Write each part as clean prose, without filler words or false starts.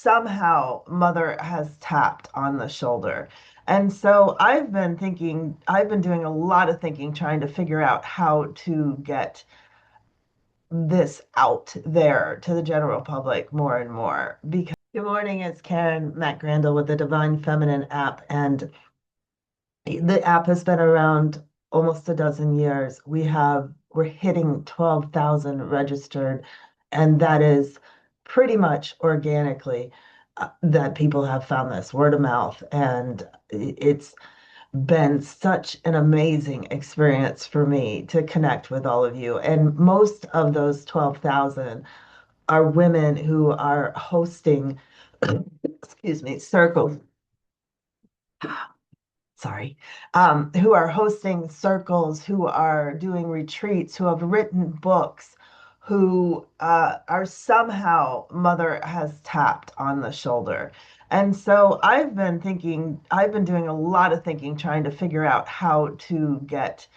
somehow mother has tapped on the shoulder. And so I've been doing a lot of thinking, trying to figure out how to get this out there to the general public more and more. Because good morning, it's Caryn MacGrandle with the Divine Feminine app, and the app has been around almost a dozen years. We're hitting 12,000 registered, and that is pretty much organically that people have found this word of mouth, and it's been such an amazing experience for me to connect with all of you. And most of those 12,000 are women who are hosting, excuse me, circles, sorry, who are hosting circles, who are doing retreats, who have written books, who are somehow mother has tapped on the shoulder. And so I've been doing a lot of thinking, trying to figure out how to get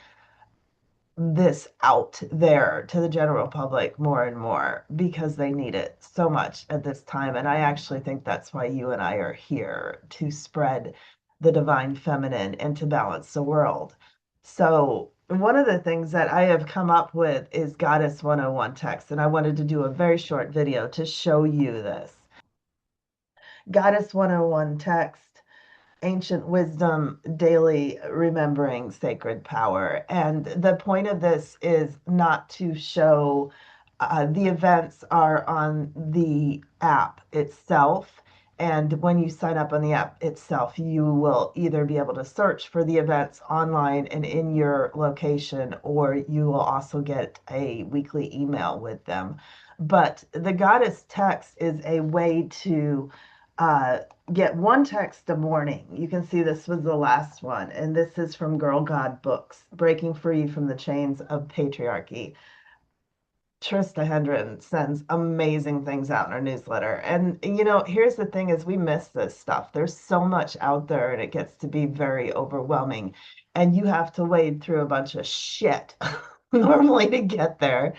this out there to the general public more and more because they need it so much at this time. And I actually think that's why you and I are here to spread the divine feminine and to balance the world. So, one of the things that I have come up with is Goddess 101 text, and I wanted to do a very short video to show you this. Goddess 101 text, ancient wisdom, daily remembering sacred power. And the point of this is not to show the events are on the app itself. And when you sign up on the app itself, you will either be able to search for the events online and in your location, or you will also get a weekly email with them. But the goddess text is a way to uh, get one text a morning. You can see this was the last one, and this is from Girl God Books, Breaking Free from the Chains of Patriarchy. Trista Hendren sends amazing things out in our newsletter. And here's the thing is we miss this stuff. There's so much out there and it gets to be very overwhelming. And you have to wade through a bunch of shit normally to get there.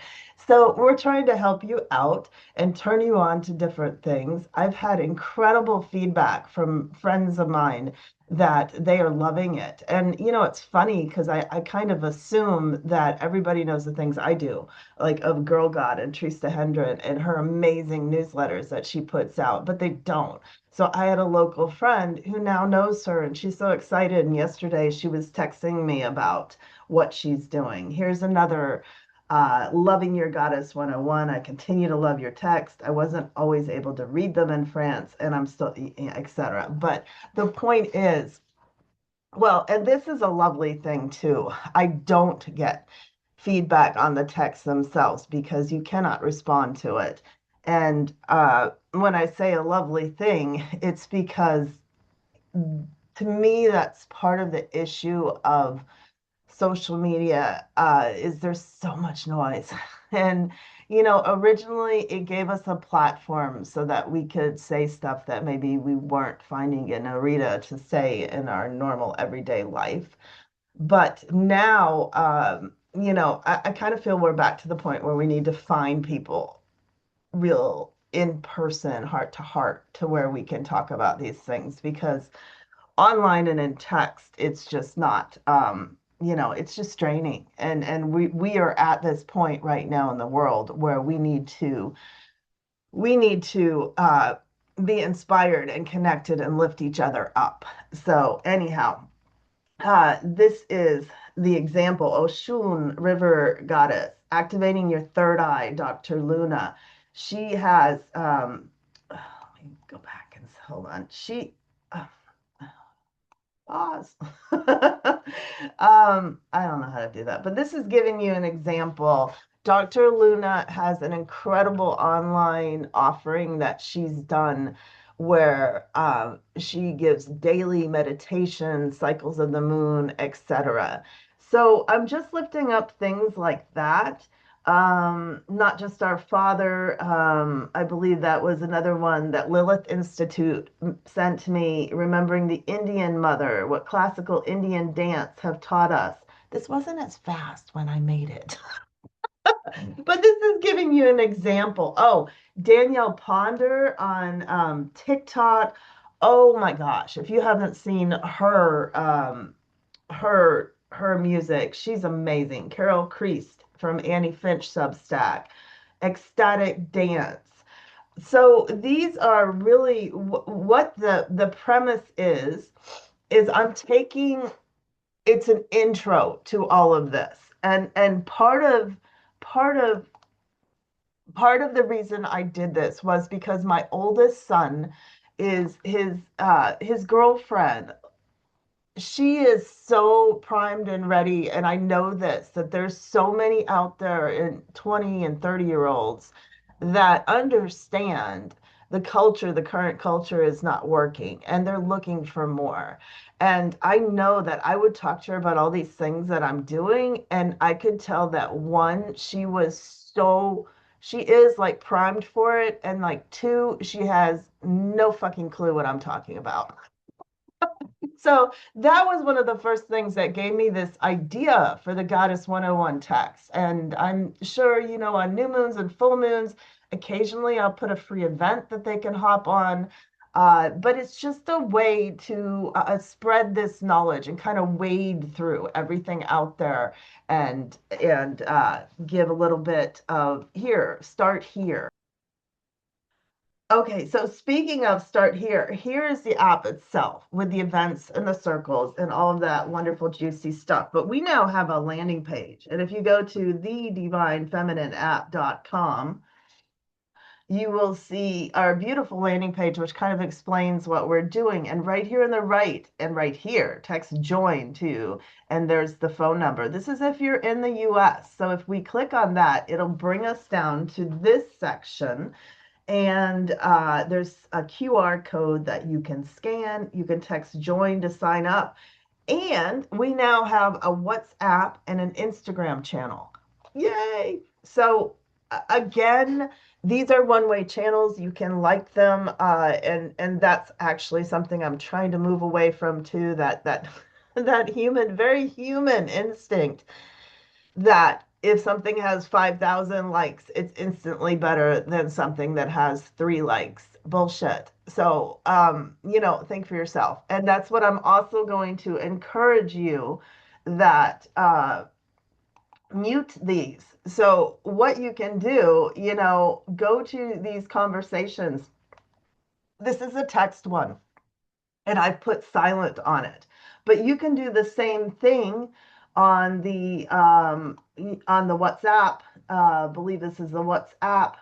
So we're trying to help you out and turn you on to different things. I've had incredible feedback from friends of mine that they are loving it. And it's funny because I kind of assume that everybody knows the things I do, like of Girl God and Trista Hendren and her amazing newsletters that she puts out, but they don't. So I had a local friend who now knows her and she's so excited. And yesterday she was texting me about what she's doing. Here's another Loving Your Goddess 101. I continue to love your text. I wasn't always able to read them in France and I'm still, etc. But the point is, well, and this is a lovely thing too. I don't get feedback on the texts themselves because you cannot respond to it. And when I say a lovely thing, it's because to me, that's part of the issue of social media is there's so much noise. And, originally it gave us a platform so that we could say stuff that maybe we weren't finding in Arita to say in our normal everyday life. But now, I kind of feel we're back to the point where we need to find people real in person, heart to heart, to where we can talk about these things because online and in text, it's just not, it's just draining. And we are at this point right now in the world where we need to be inspired and connected and lift each other up. So anyhow, this is the example, Oshun River goddess, activating your third eye, Dr. Luna. She has, let me go back and hold on. Uh, Pause. I don't know how to do that, but this is giving you an example. Dr. Luna has an incredible online offering that she's done where she gives daily meditation, cycles of the moon, etc. So I'm just lifting up things like that. Not just our father. I believe that was another one that Lilith Institute sent me, remembering the Indian mother, what classical Indian dance have taught us. This wasn't as fast when I made it. But this is giving you an example. Oh, Danielle Ponder on TikTok. Oh my gosh, if you haven't seen her music, she's amazing. Carol Priest from Annie Finch Substack, Ecstatic Dance. So these are really what the premise is I'm taking it's an intro to all of this. And part of part of the reason I did this was because my oldest son is his girlfriend. She is so primed and ready, and I know this, that there's so many out there in 20 and 30-year-olds that understand the culture, the current culture is not working, and they're looking for more. And I know that I would talk to her about all these things that I'm doing, and I could tell that one, she is like primed for it, and like two, she has no fucking clue what I'm talking about. So that was one of the first things that gave me this idea for the Goddess 101 text. And I'm sure, on new moons and full moons, occasionally I'll put a free event that they can hop on. But it's just a way to spread this knowledge and kind of wade through everything out there and give a little bit of here, start here. Okay, so speaking of start here, here is the app itself with the events and the circles and all of that wonderful, juicy stuff. But we now have a landing page. And if you go to thedivinefeminine.app.com, you will see our beautiful landing page, which kind of explains what we're doing. And right here on the right and right here, text join too. And there's the phone number. This is if you're in the US. So if we click on that, it'll bring us down to this section and there's a QR code that you can scan. You can text join to sign up. And we now have a WhatsApp and an Instagram channel. Yay! So again, these are one-way channels. You can like them, and that's actually something I'm trying to move away from too. That that human, very human instinct that if something has 5,000 likes, it's instantly better than something that has 3 likes. Bullshit. So, think for yourself. And that's what I'm also going to encourage you that mute these. So, what you can do, go to these conversations. This is a text one and I've put silent on it. But you can do the same thing on the WhatsApp. Believe this is the WhatsApp,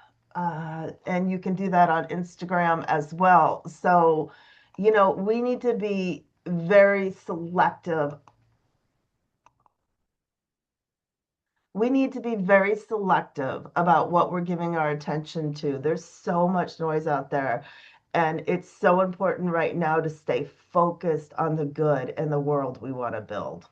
and you can do that on Instagram as well. So, we need to be very selective. We need to be very selective about what we're giving our attention to. There's so much noise out there. And it's so important right now to stay focused on the good and the world we want to build.